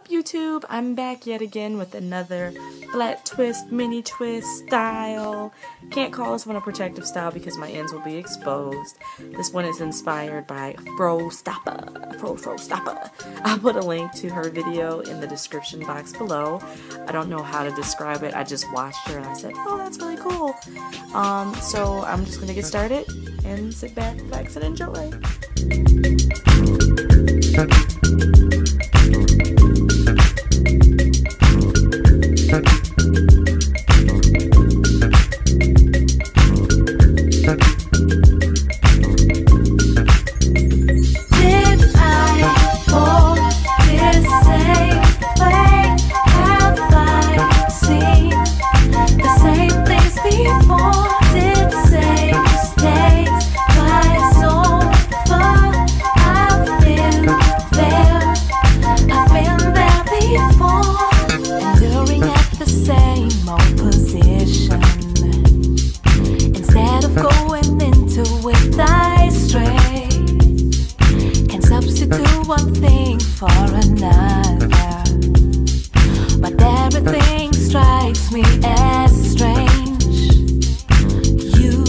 up, YouTube? I'm back yet again with another flat twist, mini twist style. Can't call this one a protective style because my ends will be exposed. This one is inspired by Fro Stoppa. I'll put a link to her video in the description box below. I don't know how to describe it. I just watched her and I said, oh, that's really cool. So I'm just gonna get started and sit back, relax, and enjoy. One thing for another, but everything strikes me as strange. You,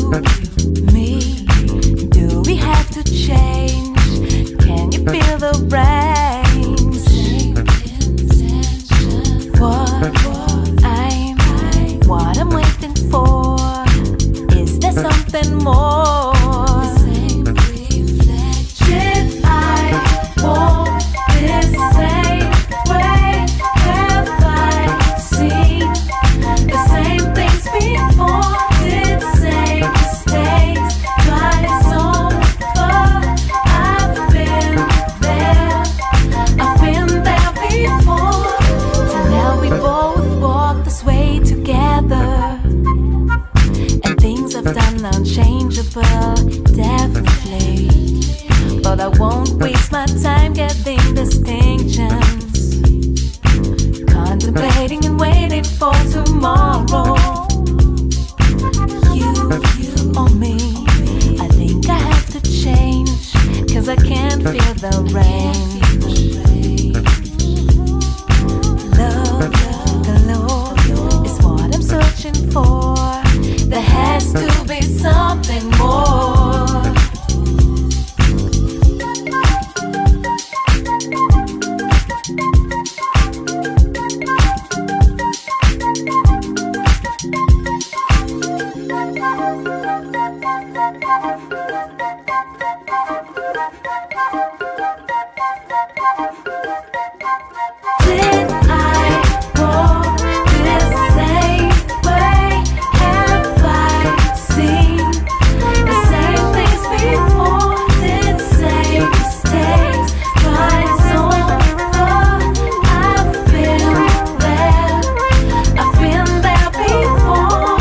me, do we have to change? Can you feel the range? What I'm waiting for, is there something more? Unchangeable, definitely, but I won't waste my time getting distinctions, contemplating and waiting for tomorrow. You or me, I think I have to change, 'cause I can't feel the range. Love, the is what I'm searching for. There has to be something more. Did I walk this same way? Have I seen the same things before? Did same mistakes twice over? I've been there before.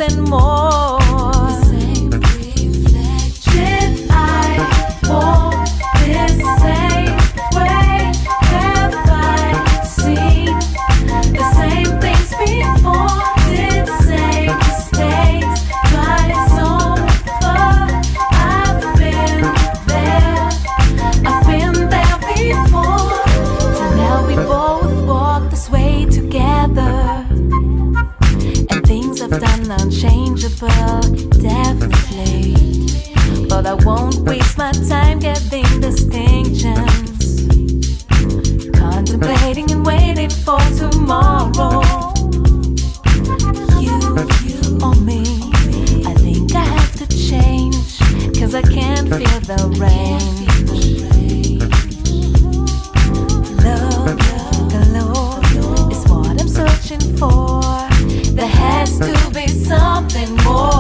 something more. The same reflection. Did I walk this same way? Have I seen the same things before? Did same mistakes twice over? I've been there before. So now we both walk this way together, and things I've done are unchangeable, definitely. But I won't waste my time getting distinctions, contemplating and waiting for tomorrow. You or me, I think I have to change, 'cause I can't feel the rain. Love, the Lord is what I'm searching for. There has to be something more.